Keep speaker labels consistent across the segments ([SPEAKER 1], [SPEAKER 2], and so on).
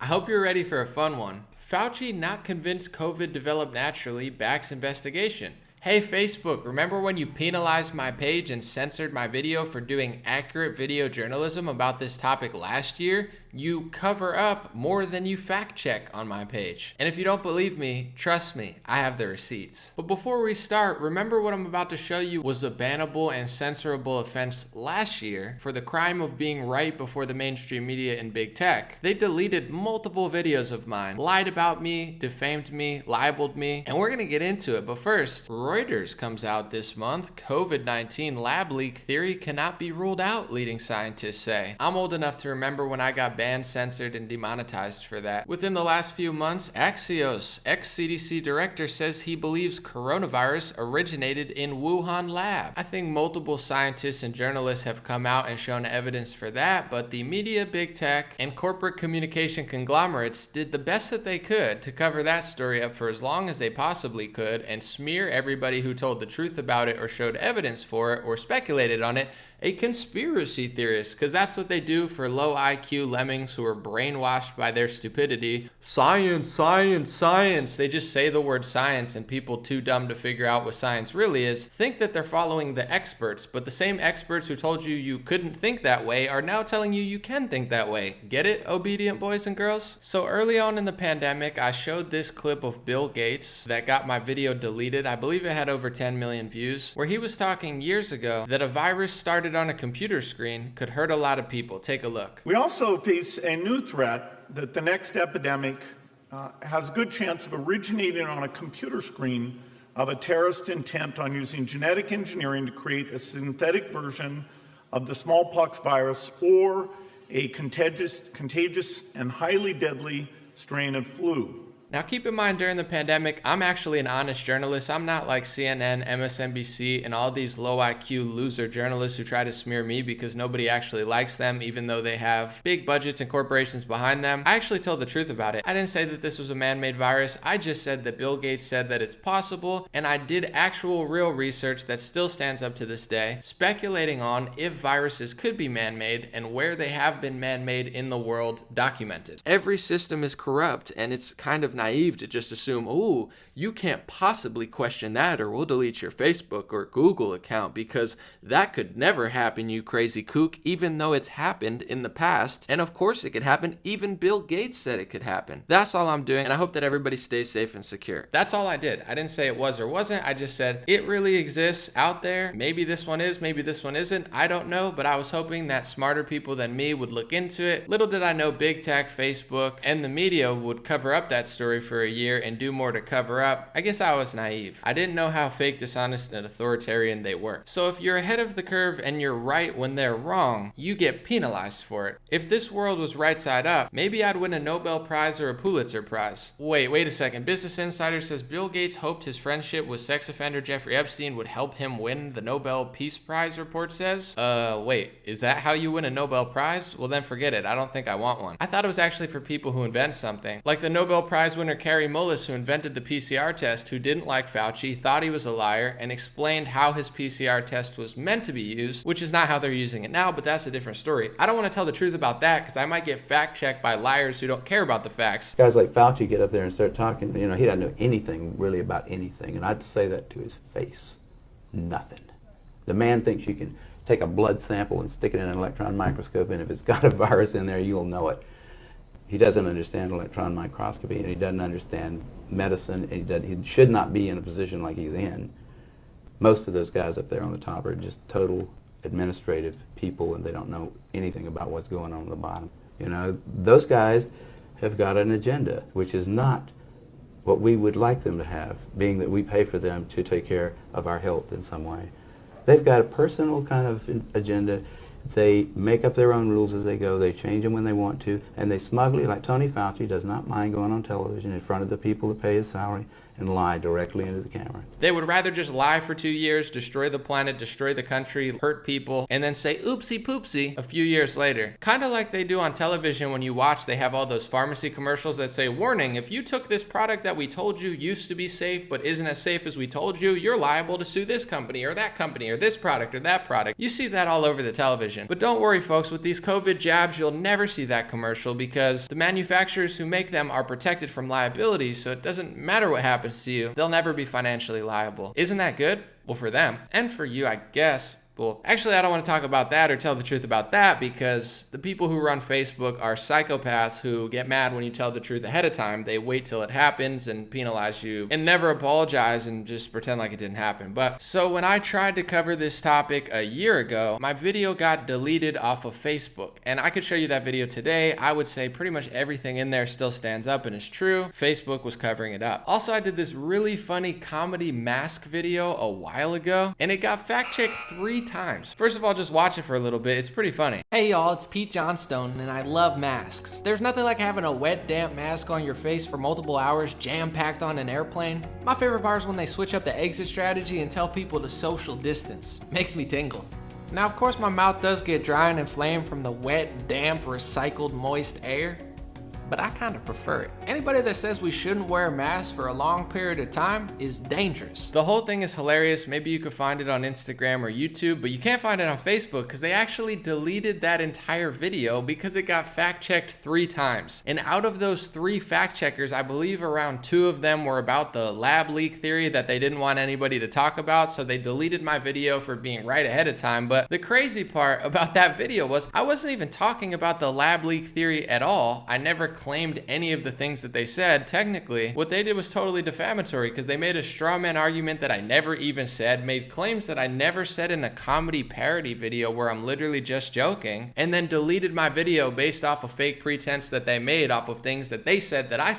[SPEAKER 1] I hope you're ready for a fun one. Fauci not convinced COVID developed naturally backs investigation. Hey Facebook, remember when you penalized my page and censored my video for doing accurate video journalism about this topic last year? You cover up more than you fact check on my page. And if you don't believe me, trust me, I have the receipts. But before we start, remember what I'm about to show you was a bannable and censorable offense last year for the crime of being right before the mainstream media and big tech. They deleted multiple videos of mine, lied about me, defamed me, libeled me, and we're gonna get into it. But first, Reuters comes out this month. COVID-19 lab leak theory cannot be ruled out, leading scientists say. I'm old enough to remember when I got banned, censored, and demonetized for that. Within the last few months, Axios, ex-CDC director, says he believes coronavirus originated in Wuhan lab. I think multiple scientists and journalists have come out and shown evidence for that, but the media, big tech, and corporate communication conglomerates did the best that they could to cover that story up for as long as they possibly could and smear everybody who told the truth about it or showed evidence for it or speculated on it a conspiracy theorist, because that's what they do for low IQ lemmings who are brainwashed by their stupidity. Science, science, science. They just say the word science, and people too dumb to figure out what science really is think that they're following the experts, but the same experts who told you you couldn't think that way are now telling you you can think that way. Get it, obedient boys and girls? So early on in the pandemic, I showed this clip of Bill Gates that got my video deleted. I believe it had over 10 million views, where he was talking years ago that a virus started on a computer screen could hurt a lot of people. Take a look.
[SPEAKER 2] We also face a new threat that the next epidemic has a good chance of originating on a computer screen of a terrorist intent on using genetic engineering to create a synthetic version of the smallpox virus or a contagious and highly deadly strain of flu.
[SPEAKER 1] Now keep in mind, during the pandemic, I'm actually an honest journalist. I'm not like CNN, MsNBC, and all these low IQ loser journalists who try to smear me because nobody actually likes them, even though they have big budgets and corporations behind them. I actually told the truth about it. I didn't say that this was a man-made virus. I just said that Bill Gates said that it's possible, and I did actual real research that still stands up to this day, speculating on if viruses could be man-made and where they have been man-made in the world documented. Every system is corrupt, and it's kind of naive to just assume, oh, you can't possibly question that or we'll delete your Facebook or Google account because that could never happen, you crazy kook, even though it's happened in the past. And of course it could happen. Even Bill Gates said it could happen. That's all I'm doing, and I hope that everybody stays safe and secure. That's all I did. I didn't say it was or wasn't. I just said it really exists out there. Maybe this one is, maybe this one isn't. I don't know, but I was hoping that smarter people than me would look into it. Little did I know big tech, Facebook, and the media would cover up that story for a year and do more to cover up. I guess I was naive. I didn't know how fake, dishonest, and authoritarian they were. So if you're ahead of the curve and you're right when they're wrong, you get penalized for it. If this world was right side up, maybe I'd win a Nobel Prize or a Pulitzer Prize. Wait a second. Business Insider says Bill Gates hoped his friendship with sex offender Jeffrey Epstein would help him win the Nobel Peace Prize, report says. Wait, is that how you win a Nobel Prize? Well then forget it. I don't think I want one. I thought it was actually for people who invent something. Like the Nobel Prize winner Carrie Mullis, who invented the PCR test, who didn't like Fauci, thought he was a liar, and explained how his PCR test was meant to be used, which is not how they're using it now, but that's a different story. I don't want to tell the truth about that because I might get fact-checked by liars who don't care about the facts.
[SPEAKER 3] Guys like Fauci get up there and start talking, he doesn't know anything really about anything, and I'd say that to his face. Nothing. The man thinks you can take a blood sample and stick it in an electron microscope, and if it's got a virus in there, you'll know it. He doesn't understand electron microscopy, and he doesn't understand medicine, and he should not be in a position like he's in. Most of those guys up there on the top are just total administrative people, and they don't know anything about what's going on at the bottom. Those guys have got an agenda, which is not what we would like them to have, being that we pay for them to take care of our health in some way. They've got a personal kind of agenda. They make up their own rules as they go. They change them when they want to, and they smugly, like Tony Fauci, does not mind going on television in front of the people that pay his salary and lie directly into the camera.
[SPEAKER 1] They would rather just lie for 2 years, destroy the planet, destroy the country, hurt people, and then say oopsie poopsie a few years later. Kind of like they do on television when you watch, they have all those pharmacy commercials that say, warning, if you took this product that we told you used to be safe but isn't as safe as we told you, you're liable to sue this company or that company or this product or that product. You see that all over the television. But don't worry folks, with these COVID jabs, you'll never see that commercial because the manufacturers who make them are protected from liability, so it doesn't matter what happens to you, they'll never be financially liable. Isn't that good? Well, for them, and for you, I guess. Well, actually, I don't want to talk about that or tell the truth about that because the people who run Facebook are psychopaths who get mad when you tell the truth ahead of time. They wait till it happens and penalize you and never apologize and just pretend like it didn't happen. But so when I tried to cover this topic a year ago, my video got deleted off of Facebook. And I could show you that video today. I would say pretty much everything in there still stands up and is true. Facebook was covering it up. Also, I did this really funny comedy mask video a while ago and it got fact-checked 3 times. First of all, just watch it for a little bit. It's pretty funny.
[SPEAKER 4] Hey y'all, it's Pete Johnstone and I love masks. There's nothing like having a wet, damp mask on your face for multiple hours jam-packed on an airplane. My favorite part is when they switch up the exit strategy and tell people to social distance. Makes me tingle. Now, of course, my mouth does get dry and inflamed from the wet, damp, recycled, moist air, but I kind of prefer it. Anybody that says we shouldn't wear masks for a long period of time is dangerous.
[SPEAKER 1] The whole thing is hilarious. Maybe you could find it on Instagram or YouTube, but you can't find it on Facebook because they actually deleted that entire video because it got fact-checked 3 times. And out of those 3 fact-checkers, I believe around 2 of them were about the lab leak theory that they didn't want anybody to talk about, so they deleted my video for being right ahead of time. But the crazy part about that video was I wasn't even talking about the lab leak theory at all. I never claimed any of the things that they said. Technically, what they did was totally defamatory because they made a straw man argument that I never even said, made claims that I never said in a comedy parody video where I'm literally just joking, and then deleted my video based off of fake pretense that they made off of things that they said that I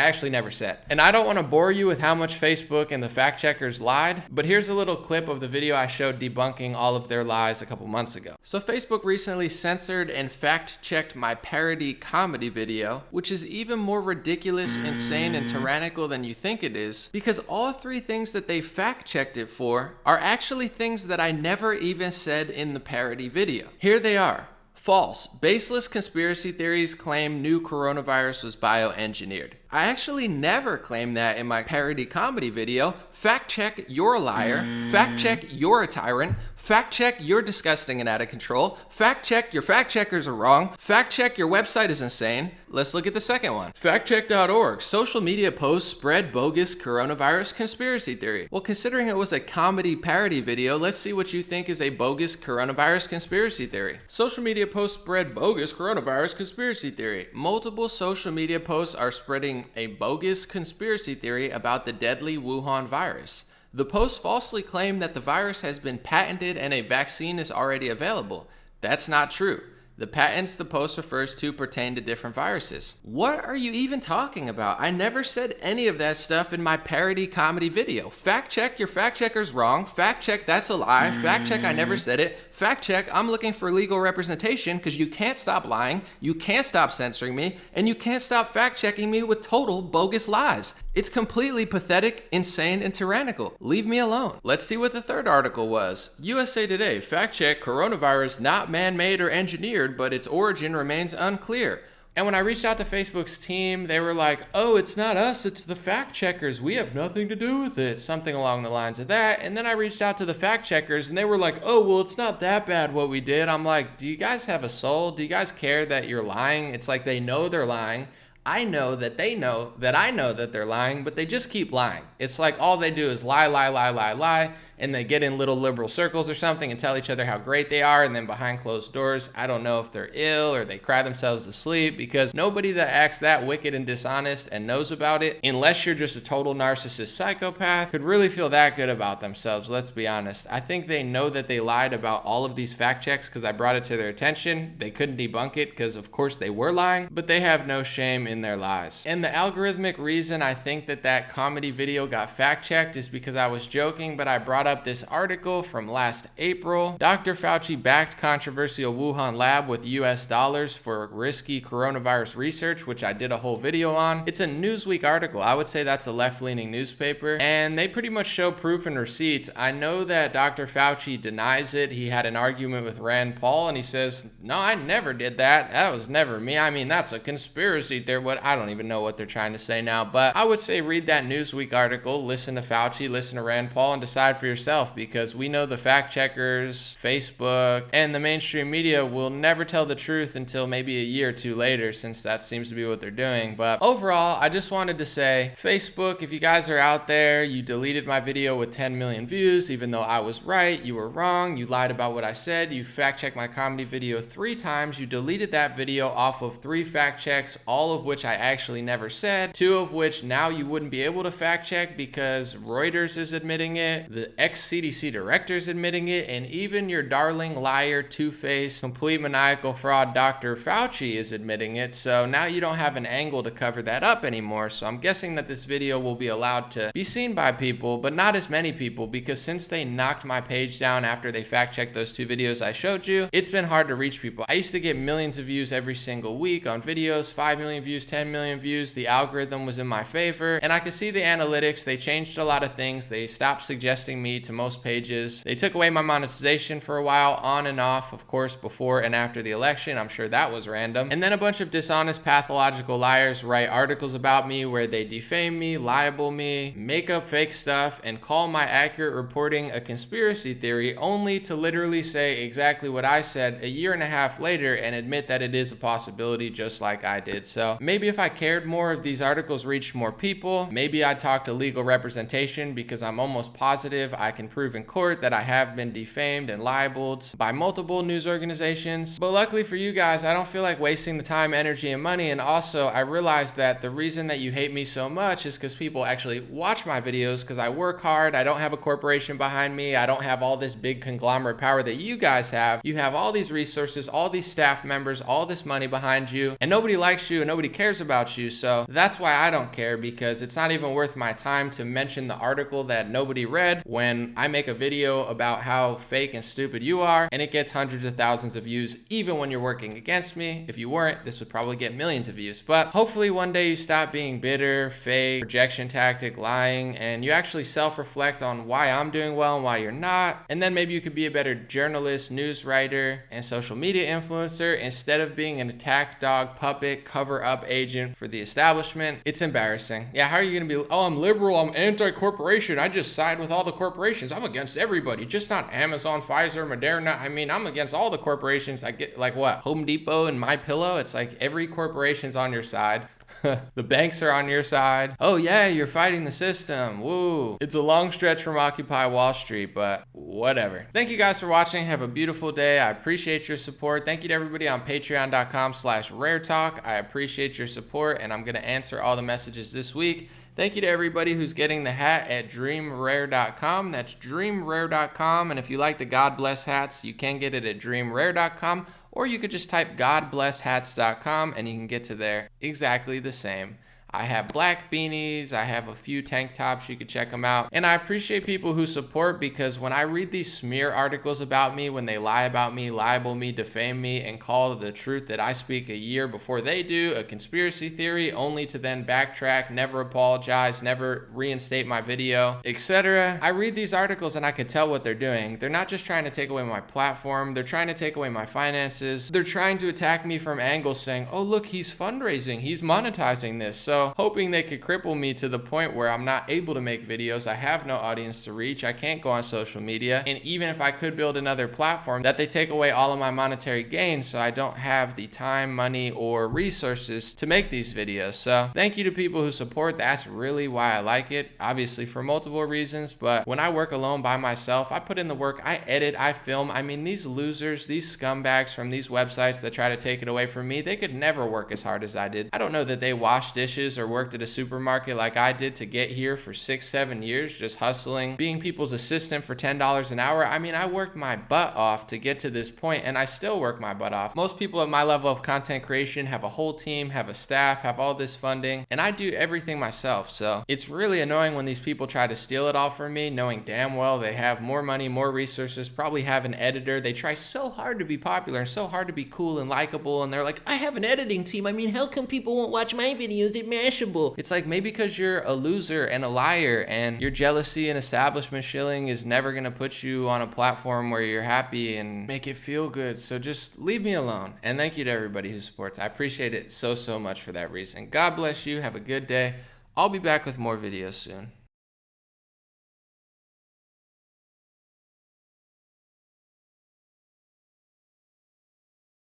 [SPEAKER 1] actually never said. And I don't want to bore you with how much Facebook and the fact checkers lied, but here's a little clip of the video I showed debunking all of their lies a couple months ago. So Facebook recently censored and fact checked my parody comedy video, which is even more ridiculous, insane, and tyrannical than you think it is, because all 3 things that they fact-checked it for are actually things that I never even said in the parody video. Here they are. False. Baseless conspiracy theories claim new coronavirus was bioengineered. I actually never claimed that in my parody comedy video. Fact check, you're a liar. Fact check, you're a tyrant. Fact check, you're disgusting and out of control. Fact check, your fact checkers are wrong. Fact check, your website is insane. Let's look at the second one. Factcheck.org. Social media posts spread bogus coronavirus conspiracy theory. Well, considering it was a comedy parody video, let's see what you think is a bogus coronavirus conspiracy theory. Social media posts spread bogus coronavirus conspiracy theory. Multiple social media posts are spreading a bogus conspiracy theory about the deadly Wuhan virus. The posts falsely claim that the virus has been patented and a vaccine is already available. That's not true. The patents the post refers to pertain to different viruses. What are you even talking about? I never said any of that stuff in my parody comedy video. Fact check, your fact checker's wrong. Fact check, that's a lie. Fact check, I never said it. Fact check, I'm looking for legal representation because you can't stop lying, you can't stop censoring me, and you can't stop fact checking me with total bogus lies. It's completely pathetic, insane, and tyrannical. Leave me alone. Let's see what the third article was. USA Today, fact check, coronavirus not man-made or engineered, but its origin remains unclear. And when I reached out to Facebook's team, they were like, oh, it's not us, it's the fact checkers. We have nothing to do with it. Something along the lines of that. And then I reached out to the fact checkers and they were like, oh, well, it's not that bad what we did. I'm like, do you guys have a soul? Do you guys care that you're lying? It's like they know they're lying. I know that they know that I know that they're lying, but they just keep lying. It's like all they do is lie, lie, lie, lie, lie. And they get in little liberal circles or something and tell each other how great they are. And then behind closed doors, I don't know if they're ill or they cry themselves to sleep, because nobody that acts that wicked and dishonest and knows about it, unless you're just a total narcissist psychopath, could really feel that good about themselves. Let's be honest. I think they know that they lied about all of these fact checks because I brought it to their attention. They couldn't debunk it because of course they were lying, but they have no shame in their lies. And the algorithmic reason I think that that comedy video got fact checked is because I was joking, but I brought brought up this article from last April. Dr. Fauci backed controversial Wuhan lab with US dollars for risky coronavirus research, which I did a whole video on. It's a Newsweek article. I would say that's a left-leaning newspaper, and they pretty much show proof and receipts. I know that Dr. Fauci denies it. He had an argument with Rand Paul, and he says, no, I never did that. That was never me. I mean, that's a conspiracy theory. I don't even know what they're trying to say now, but I would say read that Newsweek article, listen to Fauci, listen to Rand Paul, and decide for yourself, because we know the fact checkers, Facebook, and the mainstream media will never tell the truth until maybe a year or two later, since that seems to be what they're doing. But overall, I just wanted to say, Facebook, if you guys are out there, you deleted my video with 10 million views, even though I was right, you were wrong, you lied about what I said, you fact checked my comedy video 3 times, you deleted that video off of 3 fact checks, all of which I actually never said, 2 of which now you wouldn't be able to fact check because Reuters is admitting it, the ex-CDC director is admitting it, and even your darling liar, two-faced, complete maniacal fraud Dr. Fauci is admitting it. So now you don't have an angle to cover that up anymore. So I'm guessing that this video will be allowed to be seen by people, but not as many people, because since they knocked my page down after they fact checked those 2 videos I showed you, it's been hard to reach people. I used to get millions of views every single week on videos, 5 million views, 10 million views. The algorithm was in my favor, and I could see the analytics. They changed a lot of things. They stopped suggesting me to most pages. They took away my monetization for a while, on and off, of course, before and after the election. I'm sure that was random. And then a bunch of dishonest pathological liars write articles about me where they defame me, libel me, make up fake stuff, and call my accurate reporting a conspiracy theory, only to literally say exactly what I said a year and a half later and admit that it is a possibility, just like I did. So maybe if I cared more, if these articles reached more people, maybe I'd talk to legal representation, because I'm almost positive I can prove in court that I have been defamed and libeled by multiple news organizations. But luckily for you guys, I don't feel like wasting the time, energy, and money. And also, I realized that the reason that you hate me so much is because people actually watch my videos, because I work hard. I don't have a corporation behind me. I don't have all this big conglomerate power that you guys have. You have all these resources, all these staff members, all this money behind you, and nobody likes you and nobody cares about you. So that's why I don't care, because it's not even worth my time to mention the article that nobody read when I make a video about how fake and stupid you are, and it gets hundreds of thousands of views even when you're working against me. If you weren't, this would probably get millions of views. But hopefully one day you stop being bitter, fake, projection tactic, lying, and you actually self-reflect on why I'm doing well and why you're not. And then maybe you could be a better journalist, news writer, and social media influencer instead of being an attack dog, puppet, cover-up agent for the establishment. It's embarrassing. Yeah, how are you gonna be, oh, I'm liberal, I'm anti-corporation, I just side with all the corporations, I'm against everybody, just not Amazon, Pfizer, Moderna. I mean, I'm against all the corporations. I get, like, what, Home Depot and My Pillow? It's like every corporation's on your side. The banks are on your side. Oh yeah, you're fighting the system. Woo. It's a long stretch from Occupy Wall Street, but whatever. Thank you guys for watching. Have a beautiful day. I appreciate your support. Thank you to everybody on patreon.com/raretalk. I appreciate your support, and I'm going to answer all the messages this week. Thank you to everybody who's getting the hat at dreamrare.com. That's dreamrare.com. And if you like the God Bless hats, you can get it at dreamrare.com. Or you could just type godblesshats.com and you can get to there exactly the same. I have black beanies, I have a few tank tops, you could check them out. And I appreciate people who support, because when I read these smear articles about me, when they lie about me, libel me, defame me, and call the truth that I speak a year before they do a conspiracy theory, only to then backtrack, never apologize, never reinstate my video, etc. I read these articles and I could tell what they're doing. They're not just trying to take away my platform, they're trying to take away my finances. They're trying to attack me from angles saying, oh look, he's fundraising, he's monetizing this. So hoping they could cripple me to the point where I'm not able to make videos. I have no audience to reach. I can't go on social media. And even if I could build another platform, that they take away all of my monetary gains, so I don't have the time, money, or resources to make these videos. So thank you to people who support. That's really why I like it, obviously for multiple reasons. But when I work alone by myself, I put in the work, I edit, I film. I mean, these losers, these scumbags from these websites that try to take it away from me, they could never work as hard as I did. I don't know that they wash dishes years or worked at a supermarket like I did to get here for 6-7 years, just hustling, being people's assistant for $10 an hour. I mean, I worked my butt off to get to this point, and I still work my butt off. Most people at my level of content creation have a whole team, have a staff, have all this funding, and I do everything myself. So it's really annoying when these people try to steal it all from me, knowing damn well they have more money, more resources, probably have an editor. They try so hard to be popular and so hard to be cool and likable, and they're like, I have an editing team. I mean, how come people won't watch my videos? They're Mashable. It's like, maybe because you're a loser and a liar, and your jealousy and establishment shilling is never gonna put you on a platform where you're happy and make it feel good. So just leave me alone. And thank you to everybody who supports. I appreciate it so much for that reason. God bless you. Have a good day. I'll be back with more videos soon.